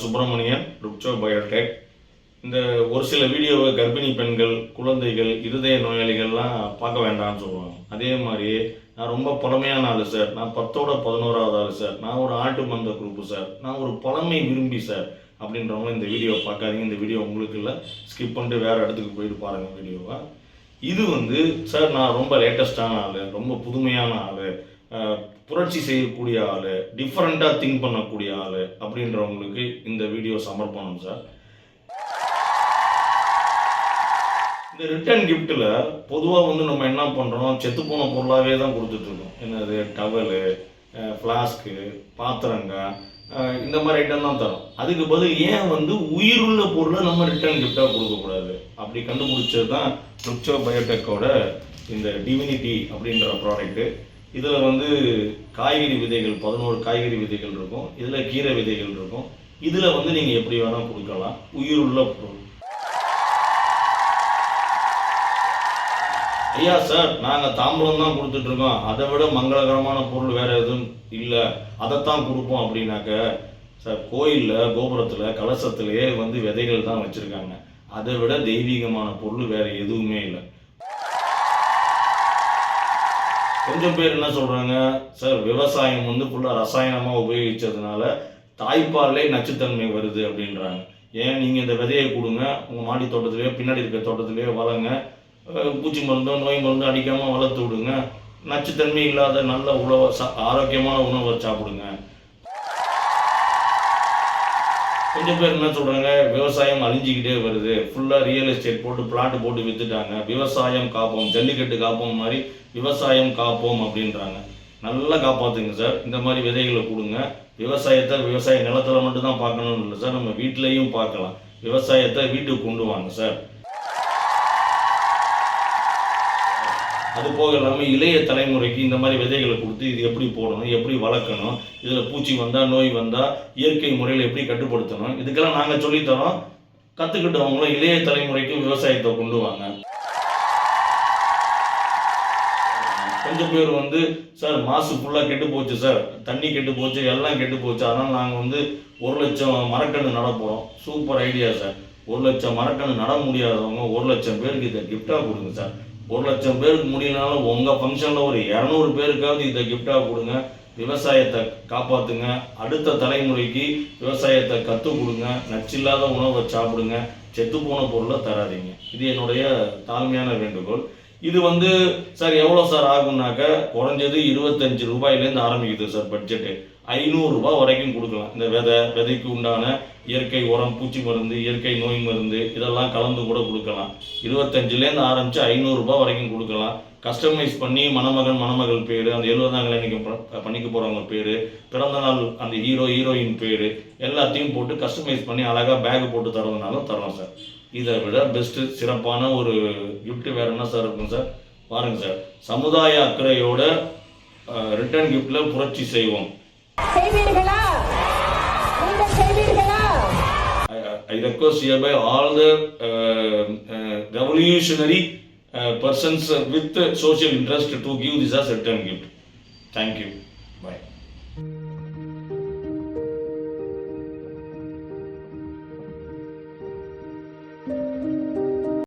Subramanian, ருக்சோ Biotech. இந்த ஒரு சில வீடியோவை கர்ப்பிணி பெண்கள், குழந்தைகள், இருதய நோயாளிகள்லாம் பார்க்க வேண்டாம்னு சொல்லுவாங்க. அதே மாதிரி நான் ரொம்ப பழமையான ஆள் சார், நான் 10ஓட 11வது ஆள் சார், நான் ஒரு ஆட்டு மந்த குரூப்பு சார், நான் ஒரு பழமை விரும்பி சார் அப்படின்றவங்க இந்த வீடியோ பார்க்காதீங்க. இந்த வீடியோ உங்களுக்கு இல்லை, ஸ்கிப் பண்ணிட்டு வேறு இடத்துக்கு போயிட்டு பாருங்கள் வீடியோவை. இது சார் நான் ரொம்ப லேட்டஸ்டான ஆள், ரொம்ப புதுமையான ஆள், புரட்சி செய்யக்கூடிய ஆள், டிஃப்ரெண்ட்டாக திங்க் பண்ணக்கூடிய ஆள் அப்படின்றவங்களுக்கு இந்த வீடியோ சமர்ப்பணம் சார். இந்த ரிட்டர்ன் கிஃப்ட்டில் பொதுவாக நம்ம என்ன பண்ணுறோம், செத்துப்போன பொருளாகவே தான் கொடுத்துட்ருக்கோம். என்னது, டவலு, ஃப்ளாஸ்க்கு, பாத்திரங்க, இந்த மாதிரி ஐட்டம் தான் தரோம். அதுக்கு பதில் ஏன் உயிருள்ள பொருளை நம்ம ரிட்டர்ன் கிஃப்டாக கொடுக்கக்கூடாது அப்படி கண்டுபிடிச்சது தான் ருக்சோ பயோடெக்கோட இந்த டிவினிட்டி அப்படின்ற ப்ராடக்ட்டு. இதில் காய்கறி விதைகள் 11 காய்கறி விதைகள் இருக்கும், இதில் கீரை விதைகள் இருக்கும். இதில் நீங்கள் எப்படி வேணால் கொடுக்கலாம், உயிருள்ள பொருள். ஐயா சார், நாங்கள் தாம்பரம் தான் கொடுத்துட்ருக்கோம், அதை விட மங்களகரமான பொருள் வேறு எதுவும் இல்லை, அதைத்தான் கொடுப்போம் அப்படின்னாக்க சார், கோயிலில் கோபுரத்தில் கலசத்துலேயே விதைகள் தான் வச்சுருக்காங்க. அதை விட தெய்வீகமான பொருள் வேறு எதுவுமே இல்லை. கொஞ்சம் பேர் என்ன சொல்கிறாங்க, சார் விவசாயம் ஃபுல்லாக ரசாயனமாக உபயோகித்ததுனால தாய்ப்பாலே நச்சுத்தன்மை வருது அப்படின்றாங்க. ஏன் நீங்கள் இந்த விதையை கொடுங்க, உங்கள் மாடி தோட்டத்திலேயோ பின்னாடி இருக்கிற தோட்டத்திலேயோ வளங்க, பூச்சி மருந்தோ நோய் மருந்தோ அடிக்காமல் வளர்த்து விடுங்க, நச்சுத்தன்மை இல்லாத நல்ல உணவை ஆரோக்கியமான உணவை சாப்பிடுங்க. கொஞ்சம் பேர் என்ன சொல்கிறாங்க, விவசாயம் அழிஞ்சிக்கிட்டே வருது, ஃபுல்லாக ரியல் எஸ்டேட் போட்டு பிளாட் போட்டு விற்றுட்டாங்க, விவசாயம் காப்போம், ஜல்லிக்கட்டு காப்போம் மாதிரி விவசாயம் காப்போம் அப்படின்றாங்க. நல்லா காப்பாற்றுங்க சார், இந்த மாதிரி விதைகளை கொடுங்க. விவசாயத்தை விவசாய நிலத்தில் மட்டும்தான் பார்க்கணும்னு இல்லை சார், நம்ம வீட்டிலையும் பார்க்கலாம். விவசாயத்தை வீட்டுக்கு கொண்டு வாங்க சார். அது போக இல்லாமல் இளைய தலைமுறைக்கு இந்த மாதிரி விதைகளை கொடுத்து இது எப்படி போடணும், எப்படி வளர்க்கணும், இதில் பூச்சி வந்தால் நோய் வந்தால் இயற்கை முறையில் எப்படி கட்டுப்படுத்தணும், இதுக்கெல்லாம் நாங்கள் சொல்லித்தரோம். கற்றுக்கிட்டவங்களும் இளைய தலைமுறைக்கு விவசாயத்தை கொண்டு வாங்க. கொஞ்சம் பேர் சார் மாசு ஃபுல்லாக கெட்டு போச்சு சார், தண்ணி கெட்டு போச்சு, எல்லாம் கெட்டு போச்சு, அதனால் நாங்கள் 1 லட்சம் மரக்கன்று நட போகிறோம். Super idea sir. 1 லட்சம் மரக்கன்று நட முடியாதவங்க 1 லட்சம் பேருக்கு இதை கிஃப்டாக கொடுங்க சார். 1 லட்சம் பேருக்கு முடியலனாலும் உங்கள் ஃபங்க்ஷனில் ஒரு 200 பேருக்காவது இதை கிஃப்டாக கொடுங்க. விவசாயத்தை காப்பாற்றுங்க, அடுத்த தலைமுறைக்கு விவசாயத்தை கற்றுக் கொடுங்க, நச்சில்லாத உணவை சாப்பிடுங்க, செத்துப்போன பொருளை தராதிங்க. இது என்னுடைய தாழ்மையான வேண்டுகோள். இது சார் எவ்வளோ சார் ஆகும்னாக்க, குறைஞ்சது 25 ரூபாயிலேருந்து ஆரம்பிக்குது சார் பட்ஜெட்டு. 500 ரூபாய் வரைக்கும் கொடுக்கலாம். இந்த விதைக்கு உண்டான இயற்கை உரம், பூச்சி மருந்து, இயற்கை நோய் மருந்து இதெல்லாம் கலந்து கூட கொடுக்கலாம். 25லேருந்து ஆரம்பித்து 500 ரூபாய் வரைக்கும் கொடுக்கலாம். கஸ்டமைஸ் பண்ணி மணமகன் மணமகள் பேர், அந்த 70ஆம் கல்யாணிக்கு பண்ணிக்க போகிறவங்க பேர், பிறந்தநாள் அந்த ஹீரோயின் பேர் எல்லாத்தையும் போட்டு கஸ்டமைஸ் பண்ணி அழகாக பேக் போட்டு தரதுனாலும் தரோம் சார். இதை விட பெஸ்ட்டு சிறப்பான ஒரு கிஃப்ட் வேறு என்ன சார் இருக்கும் சார்? பாருங்கள் சார், சமுதாய அக்கறையோட ரிட்டர்ன் கிஃப்டில் புரட்சி செய்வோம். I request hereby all the revolutionary persons with social interest to give this as a return gift. Thank you.